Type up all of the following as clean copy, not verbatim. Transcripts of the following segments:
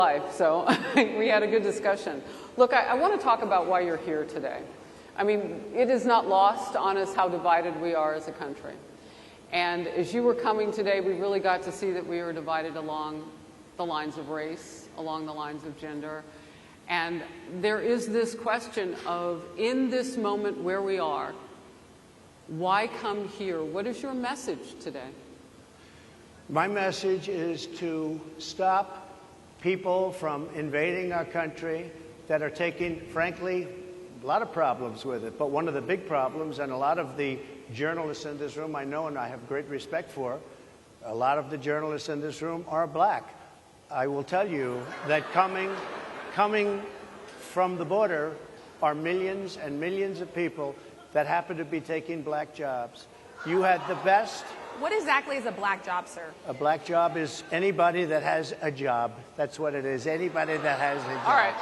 life, so we had a good discussion. Look, I want to talk about why you're here today. I mean, it is not lost on us how divided we are as a country. And as you were coming today, we really got to see that we were divided along the lines of race, along the lines of gender. And there is this question of, in this moment where we are, why come here? What is your message today? My message is to stop people from invading our country that are taking, frankly, a lot of problems with it. But one of the big problems, and a lot of the journalists in this room I know and I have great respect for, a lot of the journalists in this room are black. I will tell you that coming from the border are millions and millions of people that happen to be taking black jobs. You had the best. What exactly is a black job, sir? A black job is anybody that has a job. That's what it is. Anybody that has a job. All right.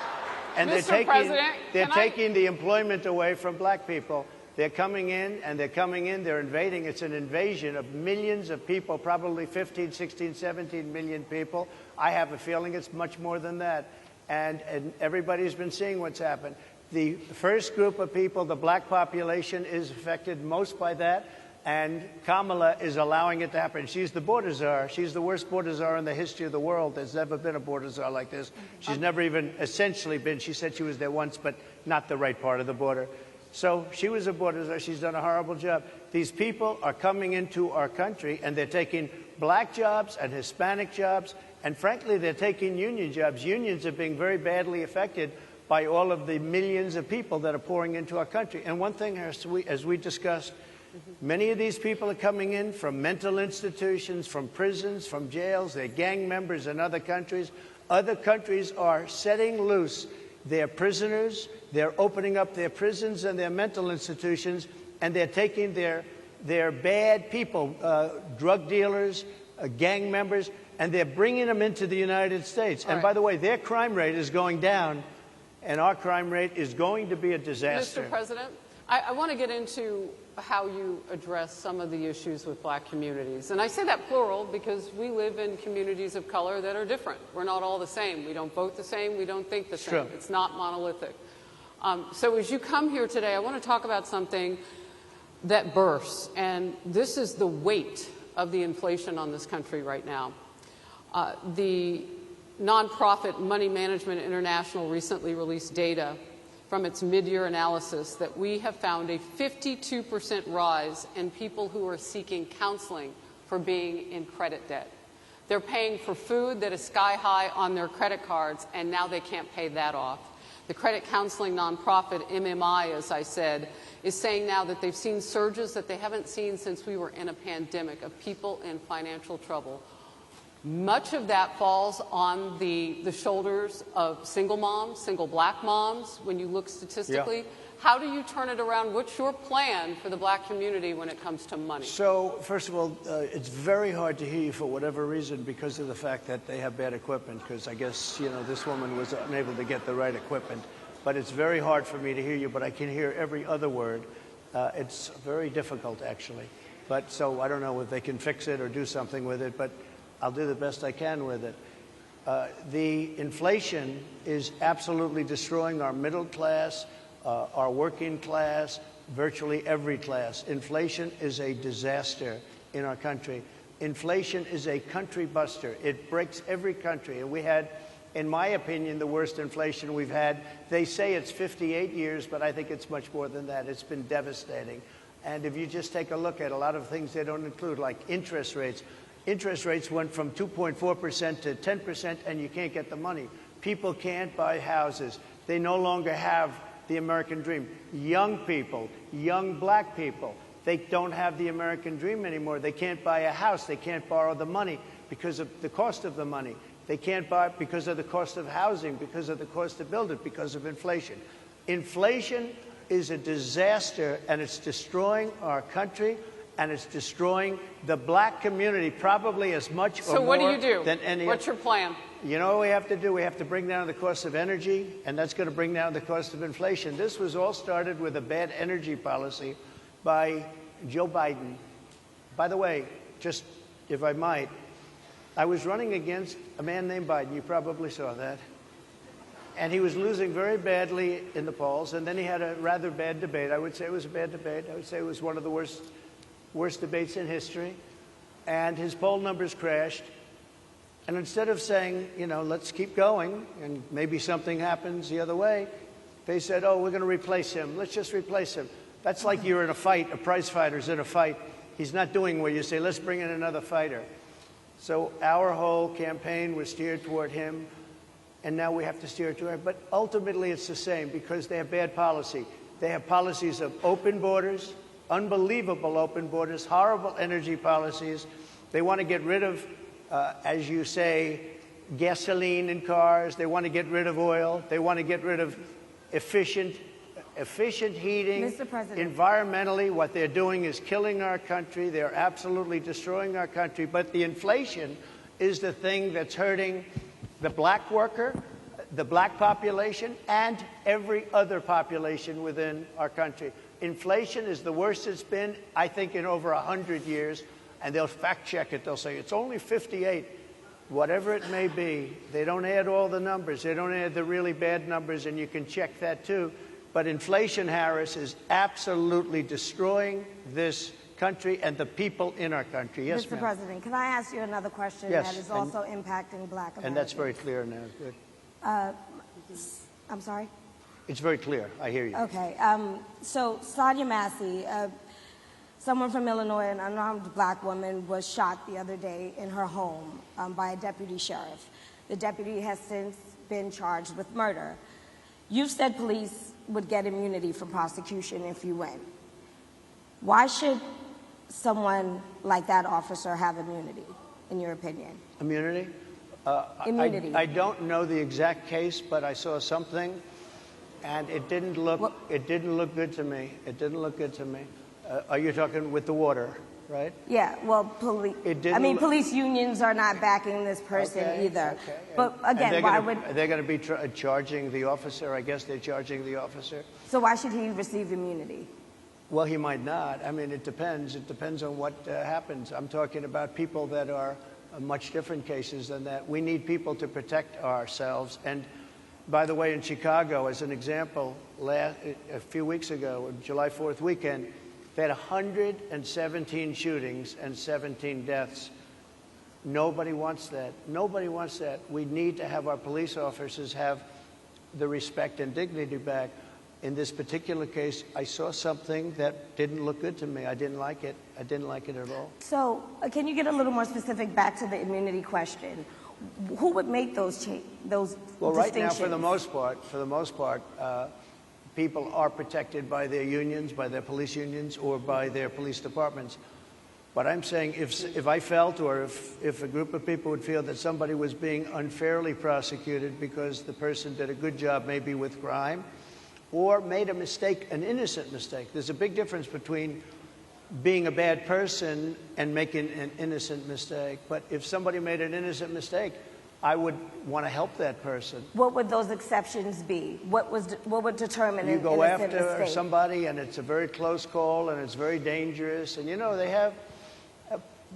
And Mr. President, they're taking the employment away from black people. They're coming in, they're invading. It's an invasion of millions of people, probably 15, 16, 17 million people. I have a feeling it's much more than that. And everybody's been seeing what's happened. The first group of people, the black population, is affected most by that. And Kamala is allowing it to happen. She's the border czar. She's the worst border czar in the history of the world. There's never been a border czar like this. She's never even essentially been. She said she was there once, but not the right part of the border. So she was a border czar. She's done a horrible job. These people are coming into our country, and they're taking black jobs and Hispanic jobs, and frankly, they're taking union jobs. Unions are being very badly affected by all of the millions of people that are pouring into our country. And one thing, as we discussed, many of these people are coming in from mental institutions, from prisons, from jails. They're gang members in other countries. Other countries are setting loose their prisoners. They're opening up their prisons and their mental institutions, and they're taking their bad people, drug dealers, gang members, and they're bringing them into the United States. And by the way, their crime rate is going down, and our crime rate is going to be a disaster. Mr. President, I want to get into how you address some of the issues with black communities. And I say that plural because we live in communities of color that are different. We're not all the same. We don't vote the same. We don't think the same. True. It's not monolithic. So as you come here today, I want to talk about something that bursts. And this is the weight of the inflation on this country right now. The nonprofit Money Management International recently released data from its mid-year analysis that we have found a 52% rise in people who are seeking counseling for being in credit debt. They're paying for food that is sky high on their credit cards, and now they can't pay that off. The credit counseling nonprofit MMI, as I said, is saying now that they've seen surges that they haven't seen since we were in a pandemic of people in financial trouble. Much of that falls on the shoulders of single moms, single black moms, when you look statistically. Yeah. How do you turn it around? What's your plan for the black community when it comes to money? So, first of all, it's very hard to hear you for whatever reason because of the fact that they have bad equipment, because I guess, this woman was unable to get the right equipment. But it's very hard for me to hear you, but I can hear every other word. It's very difficult, actually. But so I don't know if they can fix it or do something with it, but I'll do the best I can with it. The inflation is absolutely destroying our middle class, our working class, virtually every class. Inflation is a disaster in our country. Inflation is a country buster. It breaks every country. And we had, in my opinion, the worst inflation we've had. They say it's 58 years, but I think it's much more than that. It's been devastating. And if you just take a look at a lot of things they don't include, like interest rates. Interest rates went from 2.4% to 10%, and you can't get the money. People can't buy houses. They no longer have the American dream. Young people, young black people, they don't have the American dream anymore. They can't buy a house. They can't borrow the money because of the cost of the money. They can't buy it because of the cost of housing, because of the cost to build it, because of inflation. Inflation is a disaster, and it's destroying our country. And it's destroying the black community probably as much or more than any. What's your plan? You know what we have to do? We have to bring down the cost of energy, and that's going to bring down the cost of inflation. This was all started with a bad energy policy by Joe Biden. By the way, just if I might, I was running against a man named Biden. You probably saw that. And he was losing very badly in the polls. And then he had a rather bad debate. I would say it was a bad debate. I would say it was one of the worst debates in history. And his poll numbers crashed. And instead of saying, you know, let's keep going and maybe something happens the other way, they said, oh, we're going to replace him. Let's just replace him. That's like you're in a fight. A prize fighter's in a fight. He's not doing what you say, let's bring in another fighter. So our whole campaign was steered toward him. And now we have to steer it to her. But ultimately, it's the same because they have bad policy. They have policies of open borders, unbelievable open borders, horrible energy policies. They want to get rid of, as you say, gasoline in cars. They want to get rid of oil. They want to get rid of efficient heating. Mr. President. Environmentally, what they're doing is killing our country. They're absolutely destroying our country. But the inflation is the thing that's hurting the black worker, the black population, and every other population within our country. Inflation is the worst it's been, I think, in over 100 years. And they'll fact check it. They'll say it's only 58. Whatever it may be, they don't add all the numbers. They don't add the really bad numbers, and you can check that too. But inflation, Harris, is absolutely destroying this country and the people in our country. Yes, Mr. ma'am. President, can I ask you another question Yes, that is also impacting black Americans? And that's very clear now. Good. I'm sorry? It's very clear. I hear you. Okay. So Sonia Massey, someone from Illinois, an unarmed black woman, was shot the other day in her home by a deputy sheriff. The deputy has since been charged with murder. You've said police would get immunity from prosecution if you win. Why should someone like that officer have immunity, in your opinion? Immunity? Immunity. I don't know the exact case, but I saw something, and it didn't look good to me. It didn't look good to me. Are you talking with the water, right? Yeah, well, police unions are not backing this person either. Okay. But again, why would... They're going to be charging the officer. I guess they're charging the officer. So why should he receive immunity? Well, he might not. I mean, it depends. It depends on what happens. I'm talking about people that are much different cases than that. We need people to protect ourselves. And by the way, in Chicago, as an example, a few weeks ago, July 4th weekend, they had 117 shootings and 17 deaths. Nobody wants that. Nobody wants that. We need to have our police officers have the respect and dignity back. In this particular case, I saw something that didn't look good to me. I didn't like it. I didn't like it at all. So can you get a little more specific back to the immunity question? Who would make those Well, right now, for the most part, people are protected by their unions, by their police unions, or by their police departments. But I'm saying if I felt, or if a group of people would feel that somebody was being unfairly prosecuted because the person did a good job maybe with crime, or made a mistake, an innocent mistake. There's a big difference between being a bad person and making an innocent mistake. But if somebody made an innocent mistake, I would want to help that person. What would those exceptions be? What would determine an innocent mistake? You go after mistake? somebody, and it's a very close call, and it's very dangerous. And, you know, they have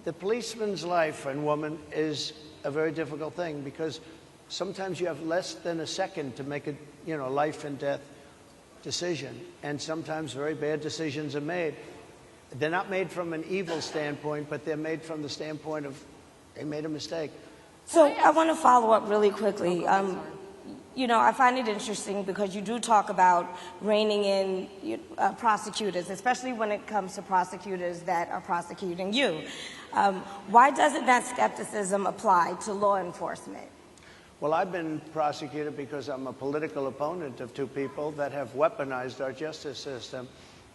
the policeman's life and woman is a very difficult thing because sometimes you have less than a second to make a life and death decision, and sometimes very bad decisions are made. They're not made from an evil standpoint, but they're made from the standpoint of they made a mistake. So I want to follow up really quickly. I find it interesting because you do talk about reining in prosecutors, especially when it comes to prosecutors that are prosecuting you. Why doesn't that skepticism apply to law enforcement? Well, I've been prosecuted because I'm a political opponent of two people that have weaponized our justice system.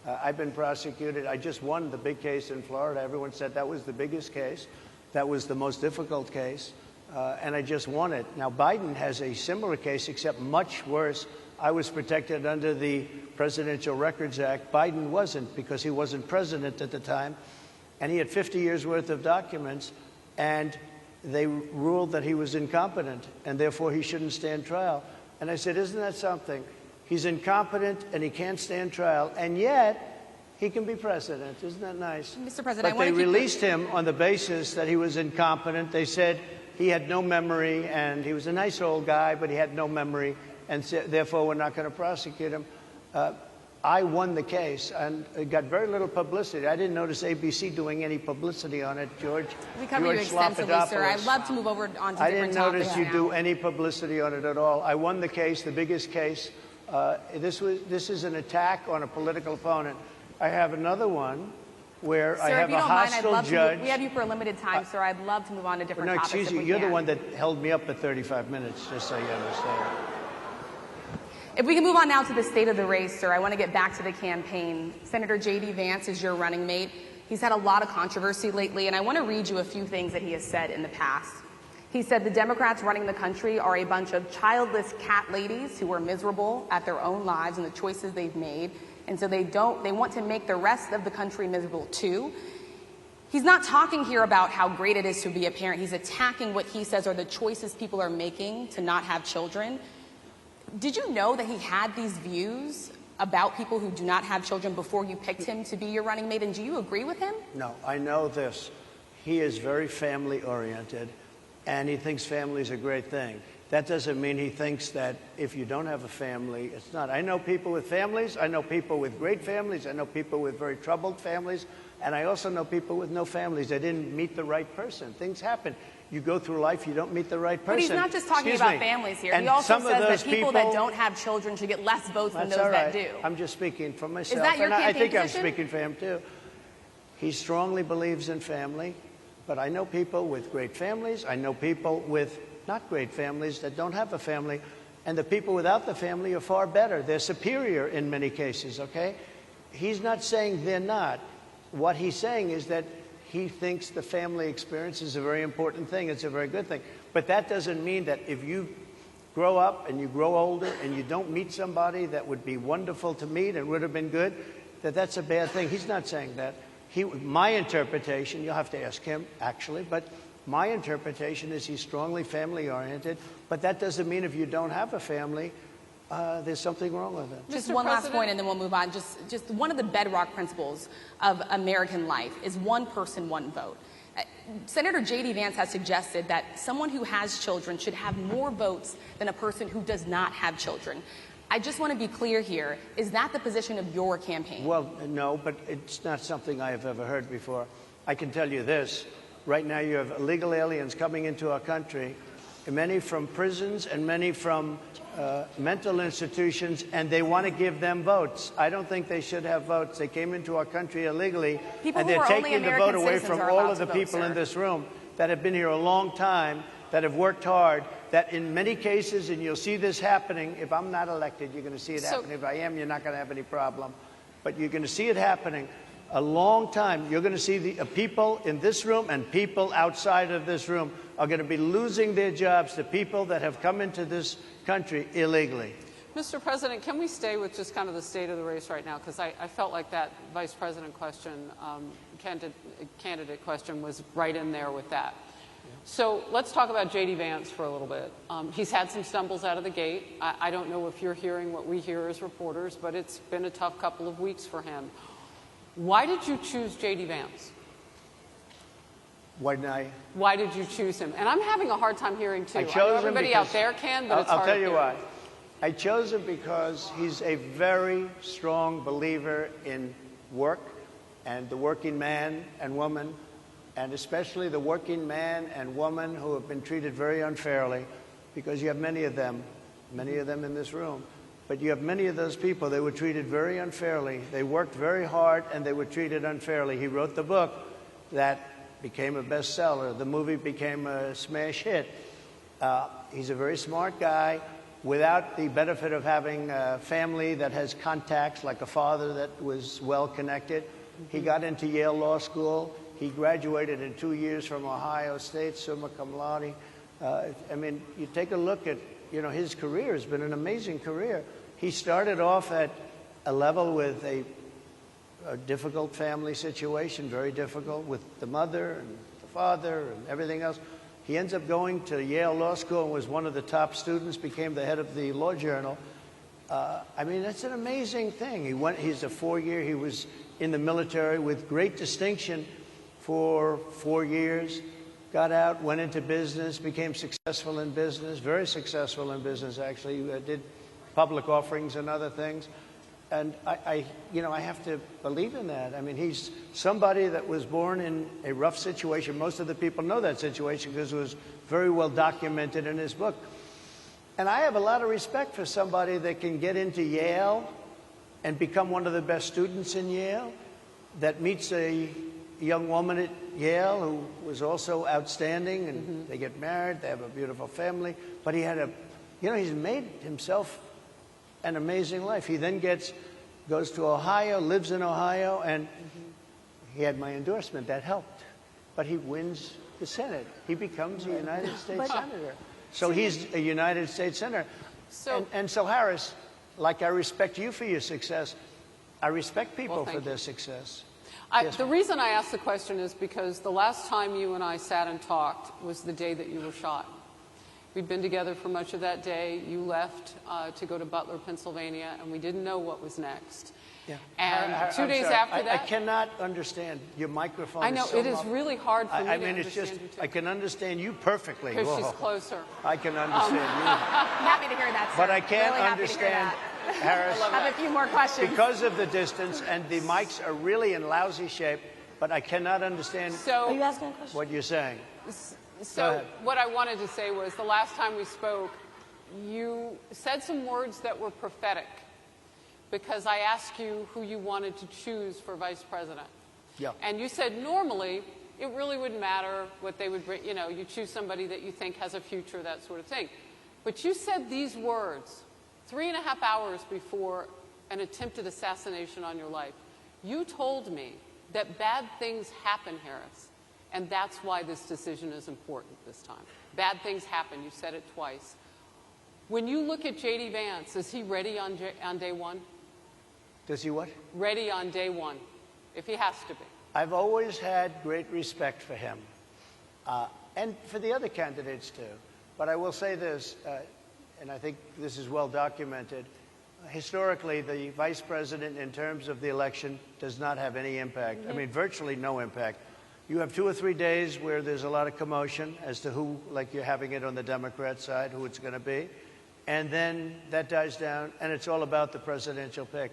I've been prosecuted. I just won the big case in Florida. Everyone said that was the biggest case. That was the most difficult case. And I just won it. Now, Biden has a similar case, except much worse. I was protected under the Presidential Records Act. Biden wasn't, because he wasn't president at the time. And he had 50 years' worth of documents. And they ruled that he was incompetent, and therefore he shouldn't stand trial. And I said, isn't that something? He's incompetent, and he can't stand trial, and yet he can be president. Isn't that nice? Mr. President, but they released him on the basis that he was incompetent. They said he had no memory, and he was a nice old guy, but he had no memory, and therefore we're not going to prosecute him. I won the case, and it got very little publicity. I didn't notice ABC doing any publicity on it, George. We cover you extensively, sir. I'd love to move over on to different topics. I didn't notice you do any publicity on it at all. I won the case, the biggest case. This is an attack on a political opponent. I have another one where sir, I have a hostile judge. We have you for a limited time, sir. I'd love to move on to different topics. No, excuse you. You're the one that held me up for 35 minutes, just so you understand. If we can move on now to the state of the race, sir, I want to get back to the campaign. Senator J.D. Vance is your running mate. He's had a lot of controversy lately, and I want to read you a few things that he has said in the past. He said the Democrats running the country are a bunch of childless cat ladies who are miserable at their own lives and the choices they've made, and so they want to make the rest of the country miserable too. He's not talking here about how great it is to be a parent. He's attacking what he says are the choices people are making to not have children. Did you know that he had these views about people who do not have children before you picked him to be your running mate, and do you agree with him? No, I know this. He is very family-oriented, and he thinks family is a great thing. That doesn't mean he thinks that if you don't have a family, it's not. I know people with families. I know people with great families. I know people with very troubled families. And I also know people with no families. They didn't meet the right person. Things happen. You go through life, you don't meet the right person. But he's not just talking about families here. He also says that people that don't have children should get less votes than those that do. I'm just speaking for myself. Is that your campaign I think position? I'm speaking for him, too. He strongly believes in family, but I know people with great families. I know people with not great families that don't have a family, and the people without the family are far better. They're superior in many cases, okay? He's not saying they're not. What he's saying is that he thinks the family experience is a very important thing. It's a very good thing. But that doesn't mean that if you grow up and you grow older and you don't meet somebody that would be wonderful to meet and would have been good, that that's a bad thing. He's not saying that. My interpretation, you'll have to ask him, actually, but my interpretation is he's strongly family-oriented, but that doesn't mean if you don't have a family, there's something wrong with it. Just one last point, and then we'll move on. Just one of the bedrock principles of American life is one person, one vote. Senator J.D. Vance has suggested that someone who has children should have more votes than a person who does not have children. I just want to be clear here. Is that the position of your campaign? Well, no, but it's not something I have ever heard before. I can tell you this. Right now you have illegal aliens coming into our country, many from prisons and many from mental institutions, and they want to give them votes. I don't think they should have votes. They came into our country illegally, and they're taking the vote away from all of the people in this room that have been here a long time, that have worked hard, that in many cases, and you'll see this happening, if I'm not elected, you're going to see it happening. If I am, you're not going to have any problem. But you're going to see it happening a long time. You're going to see the people in this room and people outside of this room are going to be losing their jobs to people that have come into this country illegally. Mr. President, can we stay with just kind of the state of the race right now? Because I felt like that vice president question, candidate question was right in there with that. So let's talk about J.D. Vance for a little bit. He's had some stumbles out of the gate. I don't know if you're hearing what we hear as reporters, but it's been a tough couple of weeks for him. Why did you choose J.D. Vance? Why did you choose him? And I'm having a hard time hearing, too. I chose know him everybody because, out there can, but it's hard I'll tell to you hear. why. I chose him because he's a very strong believer in work and the working man and woman, and especially the working man and woman who have been treated very unfairly, because you have many of them in this room. But you have many of those people, they were treated very unfairly. They worked very hard and they were treated unfairly. He wrote the book that became a bestseller. The movie became a smash hit. He's a very smart guy without the benefit of having a family that has contacts, like a father that was well-connected. He got into Yale Law School. He graduated in 2 years from Ohio State, summa cum laude. I mean, you take a look at, his career has been an amazing career. He started off at a level with a difficult family situation, very difficult, with the mother and the father and everything else. He ends up going to Yale Law School and was one of the top students, became the head of the law journal. I mean, that's an amazing thing. He's a 4-year, he was in the military with great distinction for 4 years. got out, went into business, became successful in business, very successful in business, actually. Did public offerings and other things. And I have to believe in that. I mean, he's somebody that was born in a rough situation. Most of the people know that situation because it was very well documented in his book. And I have a lot of respect for somebody that can get into Yale and become one of the best students in Yale, that meets a young woman at Yale who was also outstanding, and they get married, they have a beautiful family. But he had he's made himself an amazing life. He then goes to Ohio, lives in Ohio, and he had my endorsement. That helped. But he wins the Senate. He becomes a United States Senator. So he's a United States Senator. And so, Harris, like I respect you for your success, I respect people for their success. The reason I asked the question is because the last time you and I sat and talked was the day that you were shot. We'd been together for much of that day. You left to go to Butler, Pennsylvania, and we didn't know what was next. Yeah. And 2 days after that... I cannot understand. Your microphone I know, is so it is really hard for me to understand you too. I can understand you perfectly. Because she's closer. I can understand you. Happy to hear that, sir. But I can't really understand, Harris. I have a few more questions. Because of the distance, and the mics are really in lousy shape, but I cannot understand Are you asking a question? what you're saying. So what I wanted to say was the last time we spoke, you said some words that were prophetic because I asked you who you wanted to choose for vice president. Yeah. And you said normally it really wouldn't matter what they would bring. You choose somebody that you think has a future, that sort of thing. But you said these words 3.5 hours before an attempted assassination on your life. You told me that bad things happen, Harris. And that's why this decision is important this time. Bad things happen. You said it twice. When you look at J.D. Vance, is he ready on day one? Does he what? Ready on day one, if he has to be. I've always had great respect for him, and for the other candidates too. But I will say this, and I think this is well documented. Historically, the vice president, in terms of the election, does not have any impact. I mean, virtually no impact. You have 2 or 3 days where there's a lot of commotion as to who, like you're having it on the Democrat side, who it's going to be. And then that dies down, and it's all about the presidential pick.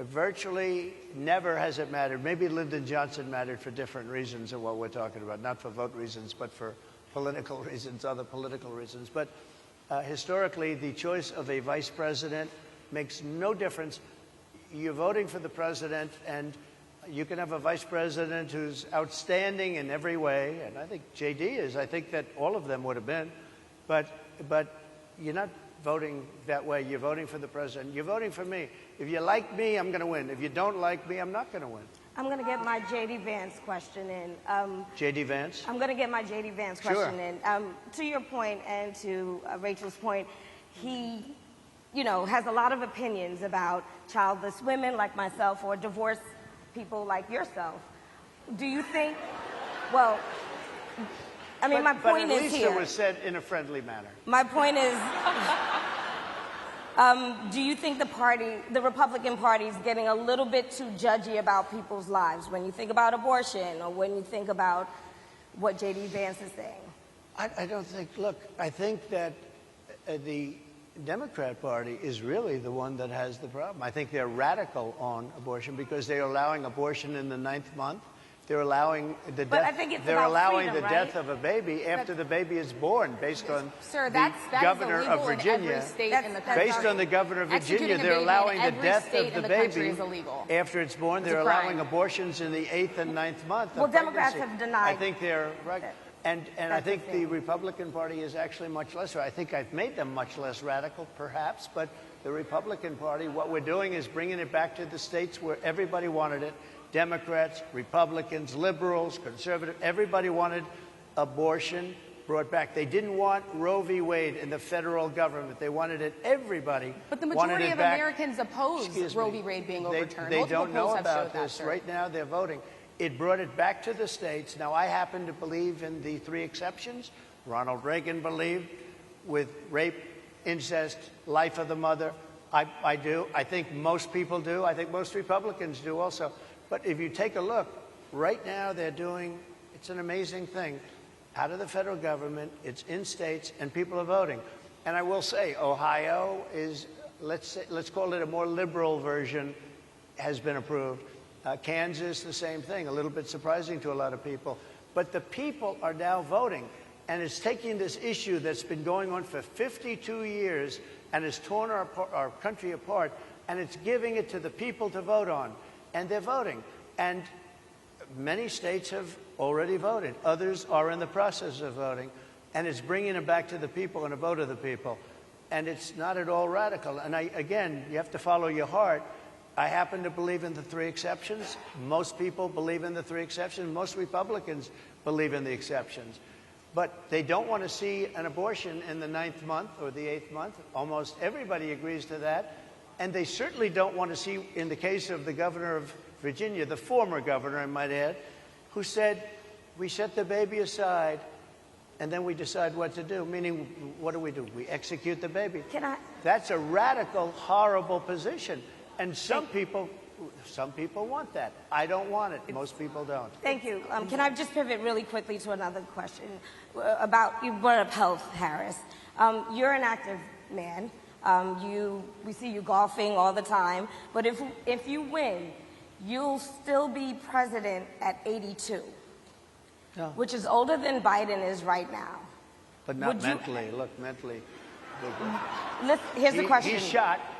Virtually never has it mattered. Maybe Lyndon Johnson mattered for different reasons of what we're talking about, not for vote reasons, but for political reasons, other political reasons. But historically, the choice of a vice president makes no difference. You're voting for the president, and you can have a vice president who's outstanding in every way, and I think J.D. is. I think that all of them would have been. But you're not voting that way. You're voting for the president. You're voting for me. If you like me, I'm going to win. If you don't like me, I'm not going to win. I'm going to get my J.D. Vance question in. J.D. Vance? I'm going to get my J.D. Vance question in. To your point and to Rachel's point, he, has a lot of opinions about childless women like myself or divorced people like yourself. Do you think, my point is here. But at least it was said in a friendly manner. My point is, do you think the Republican Party is getting a little bit too judgy about people's lives when you think about abortion or when you think about what J.D. Vance is saying? I don't think, look, I think that the Democrat Party is really the one that has the problem. I think they're radical on abortion because they're allowing abortion in the 9th month. They're allowing the death of a baby after the baby is born, based on the governor of Virginia. Based on the governor of Virginia, they're allowing the death of the baby after it's born. They're allowing abortions in the 8th and 9th month. Well, Democrats have denied. I think they're right. And I think the Republican Party is actually much less. I think I've made them much less radical, perhaps, but the Republican Party, what we're doing is bringing it back to the states where everybody wanted it. Democrats, Republicans, liberals, conservatives, everybody wanted abortion brought back. They didn't want Roe v. Wade in the federal government. They wanted it, everybody But the wanted majority it of back. Americans oppose Roe v. Wade being overturned. They don't know about this. Right now, they're voting. It brought it back to the states. Now, I happen to believe in the 3 exceptions. Ronald Reagan believed with rape, incest, life of the mother. I do. I think most people do. I think most Republicans do also. But if you take a look, right now they're doing, it's an amazing thing. out of the federal government. It's in states, and people are voting. And I will say, Ohio is, let's call it a more liberal version, has been approved. Kansas, the same thing, a little bit surprising to a lot of people. But the people are now voting, and it's taking this issue that's been going on for 52 years and has torn our country apart, and it's giving it to the people to vote on. And they're voting. And many states have already voted. Others are in the process of voting. And it's bringing it back to the people and a vote of the people. And it's not at all radical. And again, you have to follow your heart. I happen to believe in the 3 exceptions. Most people believe in the 3 exceptions. Most Republicans believe in the exceptions. But they don't want to see an abortion in the 9th month or the 8th month. Almost everybody agrees to that. And they certainly don't want to see, in the case of the governor of Virginia, the former governor, I might add, who said, we set the baby aside and then we decide what to do. Meaning, what do? We execute the baby. That's a radical, horrible position. And some people want that. I don't want it. Most people don't. Thank you. Can I just pivot really quickly to another question about, you brought up health, Harris. You're an active man. We see you golfing all the time. But if you win, you'll still be president at 82, which is older than Biden is right now. But not mentally. Look, mentally. Here's the question.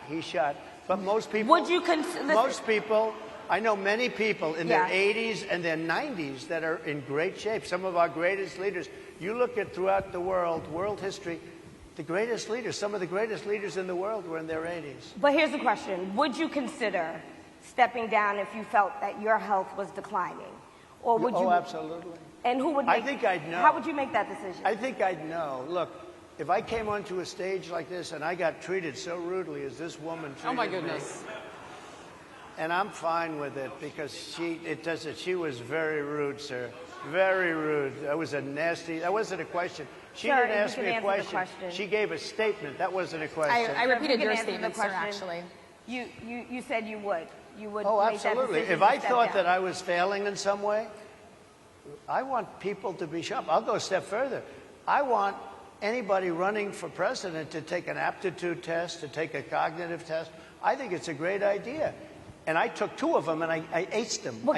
He's shot. But most people, I know many people in their 80s and their 90s that are in great shape. Some of our greatest leaders. You look at throughout the world history, the greatest leaders, some of the greatest leaders in the world were in their 80s. But here's the question. Would you consider stepping down if you felt that your health was declining? Or would you? Oh, absolutely. And who would make, I think I'd know. How would you make that decision? I think I'd know. Look, if I came onto a stage like this and I got treated so rudely as this woman treated me. Oh, my goodness. And I'm fine with it because she was very rude, sir. Very rude. That wasn't a question. She didn't ask me a question. She gave a statement. That wasn't a question. I repeated your statement, sir, actually. You said you would. You would Oh, make that absolutely. decision If I to step thought down. that I was failing in some way, I want people to be sharp. I'll go a step further. I want anybody running for president to take an aptitude test, to take a cognitive test. I think it's a great idea. And I took 2 of them, and I aced them. Well,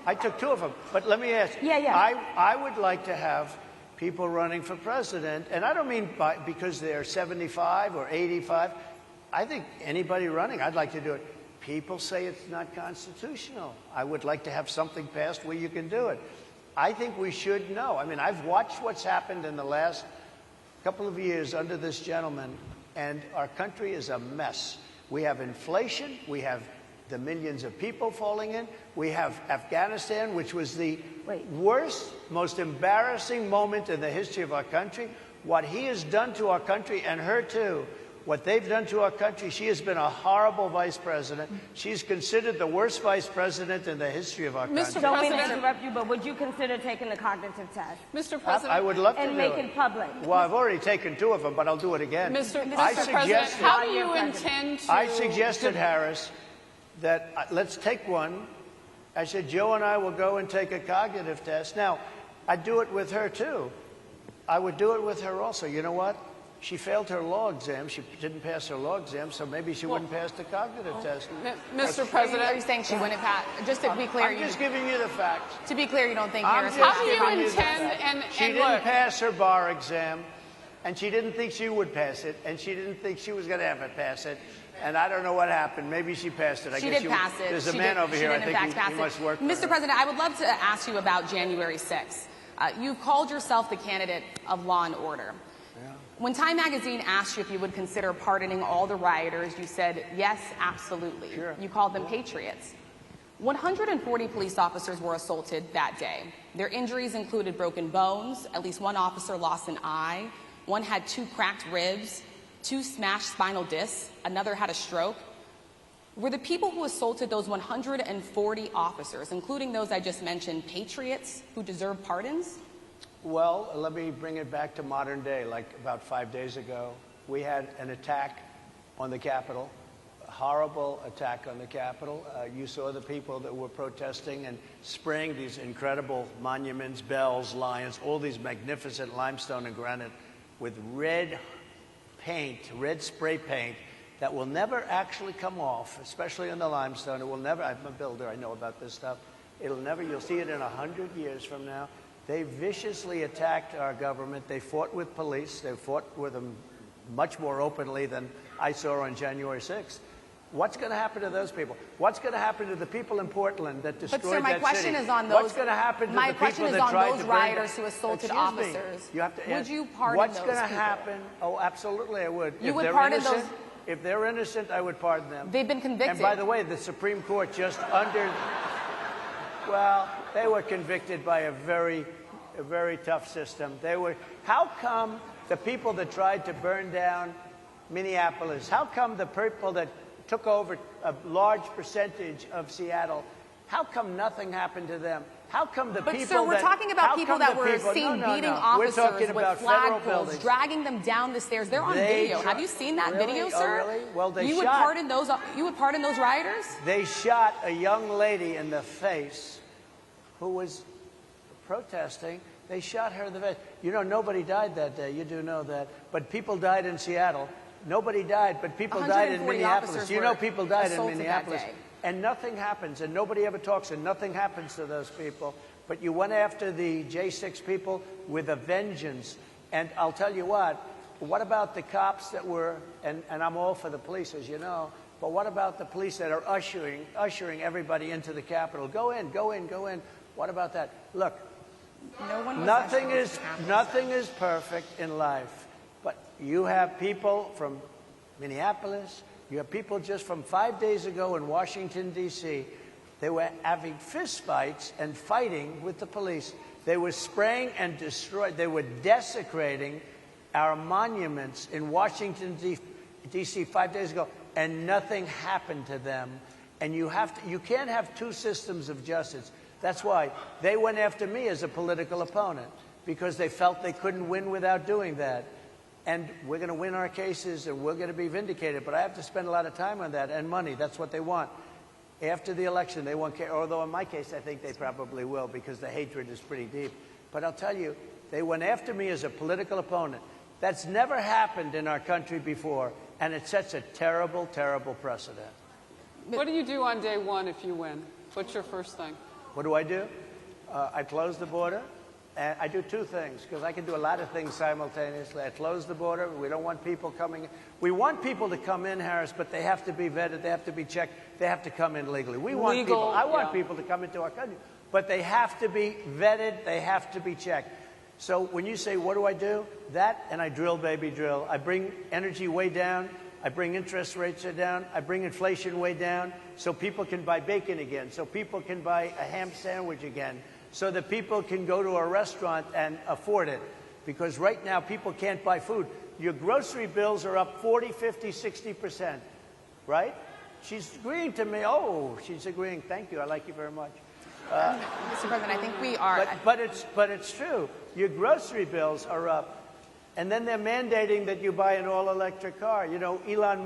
I took 2 of them. But let me ask you. I would like to have people running for president, and I don't mean because they're 75 or 85. I think anybody running, I'd like to do it. People say it's not constitutional. I would like to have something passed where you can do it. I think we should know. I mean, I've watched what's happened in the last couple of years under this gentleman, and our country is a mess. We have inflation. We have the millions of people falling in. We have Afghanistan, which was the worst, most embarrassing moment in the history of our country. What he has done to our country, and her too, what they've done to our country, she has been a horrible vice president. She's considered the worst vice president in the history of our country. Mr. Don't mean to interrupt you, but would you consider taking the cognitive test? Mr. President. I would love to and do make it public. Well, I've already taken 2 of them, but I'll do it again. Mr. President, how do you intend to... I suggested, Harris, that let's take one. I said, Joe and I will go and take a cognitive test. Now, I'd do it with her, too. I would do it with her also. You know what? She failed her law exam. She didn't pass her law exam, so maybe she wouldn't pass the cognitive test. Mr. President, are you saying she wouldn't pass? Just to be clear, I'm just giving you the facts. To be clear, you don't think Harris? How do you intend? She didn't pass her bar exam, and she didn't think she would pass it, and she didn't think she was going to ever pass it. And I don't know what happened. Maybe she passed it. She did pass it. There's a man over here. I think he must work. Mr. President, I would love to ask you about January 6th. You've called yourself the candidate of law and order. Yeah. When Time Magazine asked you if you would consider pardoning all the rioters, you said, yes, absolutely. Sure. You called them patriots. 140 police officers were assaulted that day. Their injuries included broken bones, at least 1 officer lost an eye, 1 had 2 cracked ribs, 2 smashed spinal discs, another had a stroke. Were the people who assaulted those 140 officers, including those I just mentioned, patriots who deserve pardons? Well, let me bring it back to modern day. Like about 5 days ago, we had an attack on the Capitol. horrible attack on the Capitol. You saw the people that were protesting and spraying these incredible monuments, bells, lions, all these magnificent limestone and granite with red paint, red spray paint that will never actually come off, especially in the limestone. It will never, I'm a builder, I know about this stuff. It'll never, you'll see it in 100 years from now. They viciously attacked our government. They fought with police. They fought with them much more openly than I saw on January 6th. What's going to happen to those people? What's going to happen to the people in Portland that destroyed that city? But sir, my question is on those. What's going to happen to the people that tried to burn? My question is on those rioters who assaulted officers. You have to would you pardon what's those going to people? happen? Oh, absolutely, I would. You if would they're pardon innocent, those? If they're innocent, I would pardon them. They've been convicted. And by the way, the Supreme Court just well, they were convicted by a very tough system. How come the people that tried to burn down Minneapolis, how come the people that took over a large percentage of Seattle, how come nothing happened to them? How come the people sir, we're talking about people that were seen beating officers with flagpoles, dragging them down the stairs. They're on video. Have you seen that video, sir? Oh, really? Well, you would pardon those rioters? They shot a young lady in the face who was protesting. They shot her in the face. You know, nobody died that day. You do know that. But people died in Seattle. Nobody died, but people died in Minneapolis. You know people died in Minneapolis. And nothing happens, and nobody ever talks, and nothing happens to those people. But you went after the J6 people with a vengeance. And I'll tell you what about the cops that were, and I'm all for the police, as you know, but what about the police that are ushering everybody into the Capitol? Go in, go in, go in. What about that? Look, nothing is perfect in life, but you have people from Minneapolis, you have people just from 5 days ago in Washington, D.C. They were having fistfights and fighting with the police. They were spraying and destroying. They were desecrating our monuments in Washington, D.C. 5 days ago, and nothing happened to them. And you can't have two systems of justice. That's why they went after me as a political opponent, because they felt they couldn't win without doing that. And we're going to win our cases, and we're going to be vindicated. But I have to spend a lot of time on that, and money. That's what they want. After the election, they won't care. Although in my case, I think they probably will, because the hatred is pretty deep. But I'll tell you, they went after me as a political opponent. That's never happened in our country before, and it sets a terrible, terrible precedent. What do you do on day one if you win? What's your first thing? What do? I close the border. And I do two things, because I can do a lot of things simultaneously. I close the border. We don't want people coming in. We want people to come in, Harris, but they have to be vetted. They have to be checked. They have to come in legally. I want people to come into our country, but they have to be vetted. They have to be checked. So when you say, what do? That, and I drill, baby, drill. I bring energy way down. I bring interest rates down. I bring inflation way down so people can buy bacon again, so people can buy a ham sandwich again, so that people can go to a restaurant and afford it. Because right now, people can't buy food. Your grocery bills are up 40, 50, 60%, right? She's agreeing to me. Oh, she's agreeing. Thank you. I like you very much. Mr. President, I think we are. But it's true. Your grocery bills are up. And then they're mandating that you buy an all-electric car. You know, Elon